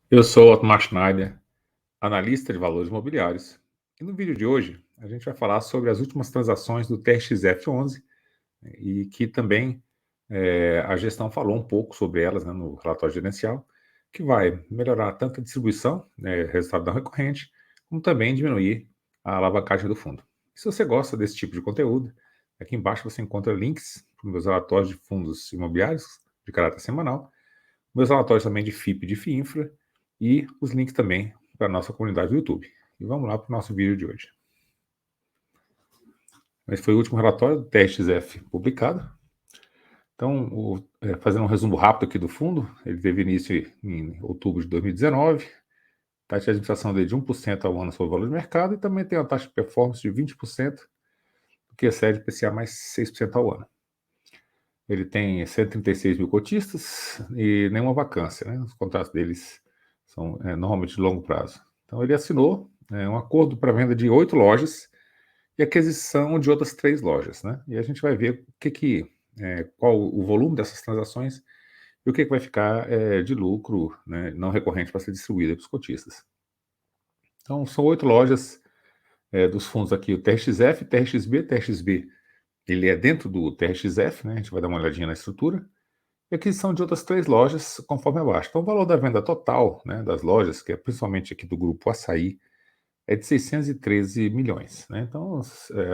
Eu sou Otmar Schneider, analista de valores imobiliários, e no vídeo de hoje a gente vai falar sobre as últimas transações do TXF11 e que também a gestão falou um pouco sobre elas, né, no relatório gerencial, que vai melhorar tanto a distribuição, né, resultado não recorrente, como também diminuir a alavancagem do fundo. E se você gosta desse tipo de conteúdo, aqui embaixo você encontra links para os meus relatórios de fundos imobiliários de caráter semanal, meus relatórios também de FIP e de FIINFRA e os links também para a nossa comunidade do YouTube. E vamos lá para o nosso vídeo de hoje. Esse foi o último relatório do TXF publicado. Então, fazendo um resumo rápido aqui do fundo, ele teve início em outubro de 2019, taxa de administração dele de 1% ao ano sobre o valor de mercado e também tem uma taxa de performance de 20%, que excede IPCA mais 6% ao ano. Ele tem 136 mil cotistas e nenhuma vacância, né? Os contratos deles são normalmente de longo prazo. Então, ele assinou um acordo para venda de 8 lojas e aquisição de outras 3 lojas, né? E a gente vai ver qual o volume dessas transações e o que vai ficar de lucro, né, não recorrente para ser distribuído para os cotistas. Então, são 8 lojas dos fundos aqui, o TRXF, TRXB, TRXB, ele é dentro do TRXF, né? A gente vai dar uma olhadinha na estrutura. E aquisição de outras 3 lojas, conforme abaixo. Então, o valor da venda total, né, das lojas, que é principalmente aqui do grupo Açaí, é de 613 milhões. Né? Então,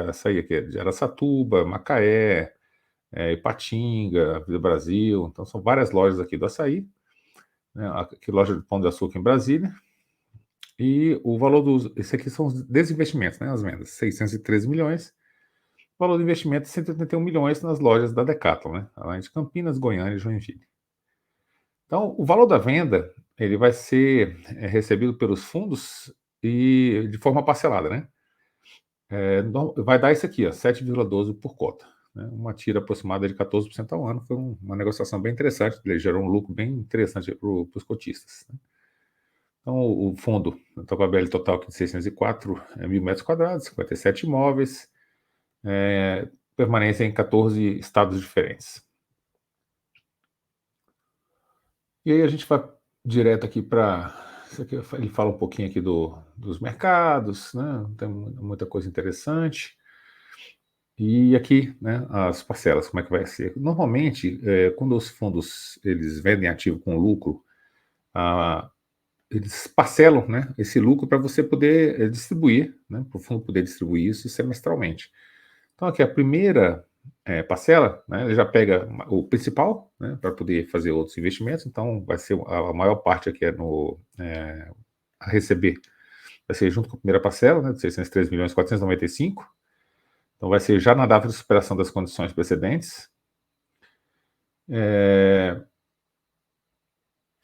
Açaí aqui é de Araçatuba, Macaé, Ipatinga, Vida Brasil. Então, são várias lojas aqui do Açaí. Né? Aqui, loja de Pão de Açúcar em Brasília. E o valor dos... Esse aqui são os desinvestimentos, né, as vendas, 613 milhões. O valor do investimento é 181 milhões nas lojas da Decathlon, né? Além de Campinas, Goiânia e Joinville. Então, o valor da venda ele vai ser recebido pelos fundos e de forma parcelada, né? Vai dar isso aqui, ó, 7,12 por cota. Né? Uma tira aproximada de 14% ao ano. Foi uma negociação bem interessante, ele gerou um lucro bem interessante para os cotistas. Né? Então, o fundo está com a BL total aqui de 604 mil metros quadrados, 57 imóveis, permanência em 14 estados diferentes. E aí a gente vai direto aqui para... Ele fala um pouquinho aqui dos mercados, né? Tem muita coisa interessante. E aqui, né, as parcelas, como é que vai ser? Normalmente, quando os fundos eles vendem ativo com lucro, eles parcelam, né, esse lucro para você poder distribuir, né, para o fundo poder distribuir isso semestralmente. Então aqui a primeira parcela, né, ele já pega o principal, né, para poder fazer outros investimentos. Então vai ser a maior parte aqui a receber, vai ser junto com a primeira parcela, né, de 603 milhões 495. Então vai ser já na data de superação das condições precedentes.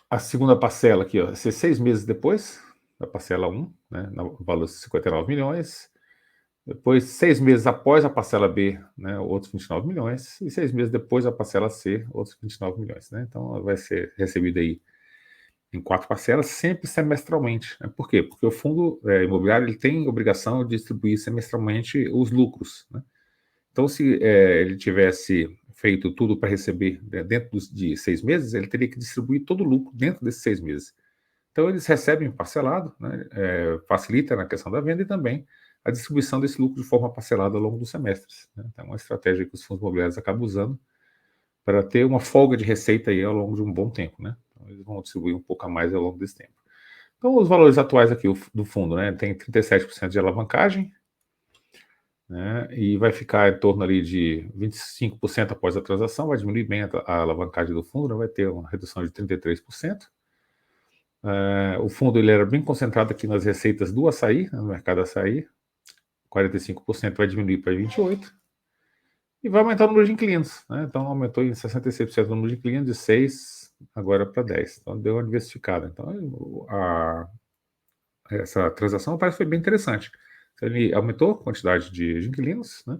A segunda parcela aqui, ó, vai ser 6 meses depois da parcela 1, né, no valor de 59 milhões. Depois, 6 meses após a parcela B, né, outros 29 milhões. E 6 meses depois a parcela C, outros 29 milhões. Né? Então, vai ser recebida aí em 4 parcelas, sempre semestralmente. Né? Por quê? Porque o fundo imobiliário ele tem obrigação de distribuir semestralmente os lucros. Né? Então, se ele tivesse feito tudo para receber dentro de 6 meses, ele teria que distribuir todo o lucro dentro desses 6 meses. Então, eles recebem parcelado, né, facilita na questão da venda e também a distribuição desse lucro de forma parcelada ao longo dos semestres. Né? Então, é uma estratégia que os fundos imobiliários acabam usando para ter uma folga de receita aí ao longo de um bom tempo. Né? Então, eles vão distribuir um pouco a mais ao longo desse tempo. Então, os valores atuais aqui do fundo, né, tem 37% de alavancagem, né, e vai ficar em torno ali de 25% após a transação, vai diminuir bem a alavancagem do fundo, né, vai ter uma redução de 33%. O fundo ele era bem concentrado aqui nas receitas do açaí, né, no mercado açaí, 45% vai diminuir para 28%, e vai aumentar o número de inquilinos. Né, então aumentou em 66% o número de inquilinos, de 6 agora para 10. Então deu uma diversificada. Então essa transação parece que foi bem interessante. Então, ele aumentou a quantidade de inquilinos, né,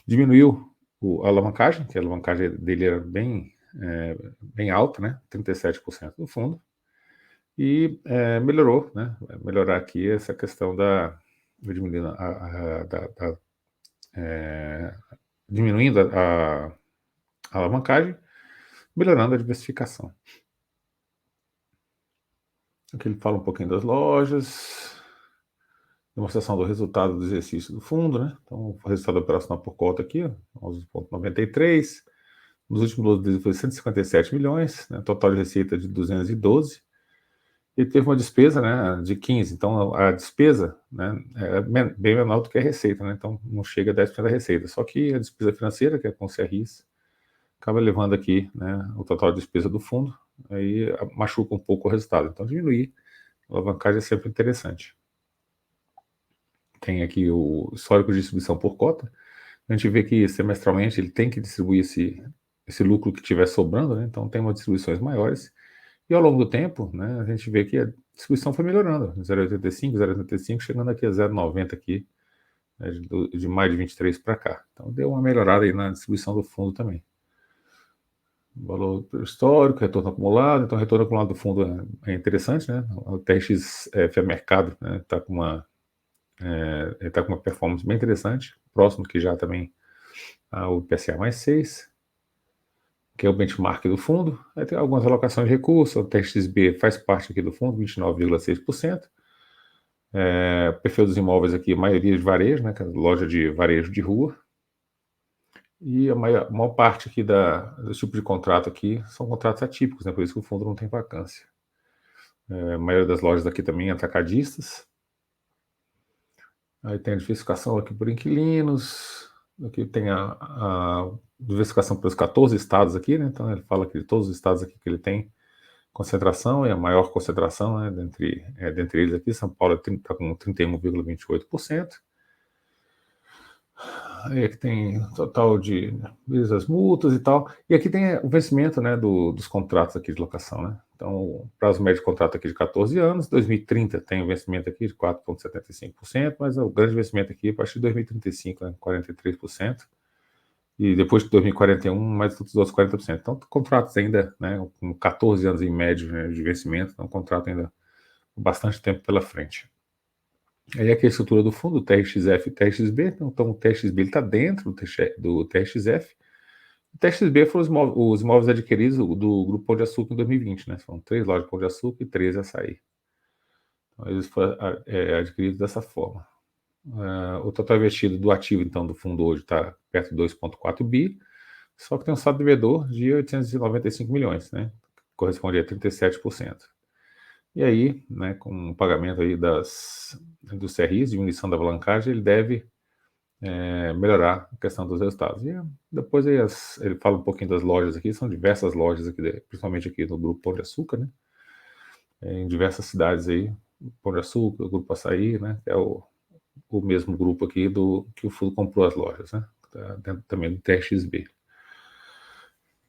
diminuiu a alavancagem, que a alavancagem dele era bem alta, né, 37% do fundo, e melhorou, né, vai melhorar aqui essa questão diminuindo diminuindo a alavancagem, melhorando a diversificação. Aqui ele fala um pouquinho das lojas, demonstração do resultado do exercício do fundo, né? Então, o resultado operacional por cota aqui, 11,93. Nos últimos 12 meses foi 157 milhões, né? Total de receita de 212. E teve uma despesa, né, de 15. Então, a despesa, né, é bem menor do que a receita, né? Então, não chega a 10% da receita. Só que a despesa financeira, que é com o CRIs, acaba levando aqui, né, o total de despesa do fundo, aí machuca um pouco o resultado. Então, diminuir a alavancagem é sempre interessante. Tem aqui o histórico de distribuição por cota. A gente vê que semestralmente ele tem que distribuir esse lucro que tiver sobrando, né? Então tem umas distribuições maiores. E ao longo do tempo, né, a gente vê que a distribuição foi melhorando, 0,85, 0,85, chegando aqui a 0,90 aqui, né, de maio de 23 para cá. Então deu uma melhorada aí na distribuição do fundo também. Valor histórico, retorno acumulado. Então, retorno acumulado do fundo é interessante, né? O TRX Mercado, né, está com uma performance bem interessante, próximo que já também ao IPCA mais 6, que é o benchmark do fundo. Aí tem algumas alocações de recursos, o TXB faz parte aqui do fundo, 29,6%. Perfil dos imóveis aqui, maioria de varejo, né, loja de varejo de rua. E a maior parte aqui desse tipo de contrato aqui são contratos atípicos, né, por isso que o fundo não tem vacância. A maioria das lojas aqui também é atacadistas. Aí tem a diversificação aqui por inquilinos. Aqui tem a diversificação pelos 14 estados aqui, né? Então ele fala que de todos os estados aqui que ele tem concentração, e a maior concentração, né, dentre eles aqui, São Paulo está com 31,28%. Aí aqui tem total de as multas e tal. E aqui tem o vencimento, né, dos contratos aqui de locação, né? Então, o prazo médio de contrato aqui de 14 anos, 2030 tem o vencimento aqui de 4,75%, mas o grande vencimento aqui é a partir de 2035, né, 43%. E depois de 2041, mais todos os outros 40%. Então, contratos ainda, né, com 14 anos em médio, né, de vencimento, então, um contrato ainda com bastante tempo pela frente. Aí aqui a estrutura do fundo, TRXF e TRXB, então o TRXB está dentro do TRXF. O TRXB foram os imóveis adquiridos do Grupo Pão de Açúcar em 2020, né? São 3 lojas de Pão de Açúcar e 13 açaí. Então, eles foram adquiridos dessa forma. O total investido do ativo, então, do fundo hoje está perto de 2,4 bi, só que tem um saldo devedor de 895 milhões, né? Corresponde a 37%. E aí, né, com o pagamento aí dos CRIs, diminuição da alavancagem, ele deve melhorar a questão dos resultados. E depois aí ele fala um pouquinho das lojas aqui, são diversas lojas aqui, principalmente aqui no Grupo Pão de Açúcar, né? Em diversas cidades aí, Pão de Açúcar, o Grupo Açaí, né? É o mesmo grupo aqui que o fundo comprou as lojas, né? Tá dentro também do TXB.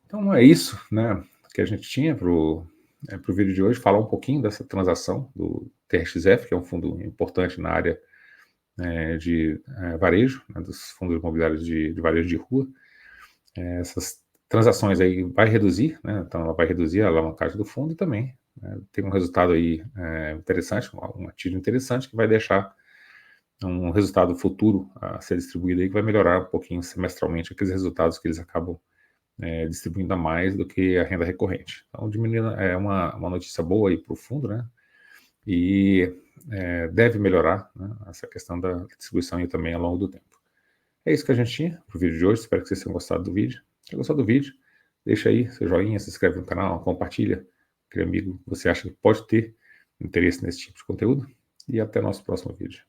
Então é isso, né, que a gente tinha para o vídeo de hoje, falar um pouquinho dessa transação do TRXF, que é um fundo importante na área de varejo, né, dos fundos imobiliários de varejo de rua. Essas transações aí vai reduzir, né, então ela vai reduzir a alavancagem do fundo e também tem um resultado aí interessante, um ativo interessante que vai deixar um resultado futuro a ser distribuído aí que vai melhorar um pouquinho semestralmente aqueles resultados que eles acabam distribuindo a mais do que a renda recorrente. Então, diminuindo é uma notícia boa aí para o fundo, né? E deve melhorar, né, essa questão da distribuição aí também ao longo do tempo. É isso que a gente tinha para o vídeo de hoje. Espero que vocês tenham gostado do vídeo. Se gostou do vídeo, deixa aí seu joinha, se inscreve no canal, compartilha. Aquele amigo que você acha que pode ter interesse nesse tipo de conteúdo. E até o nosso próximo vídeo.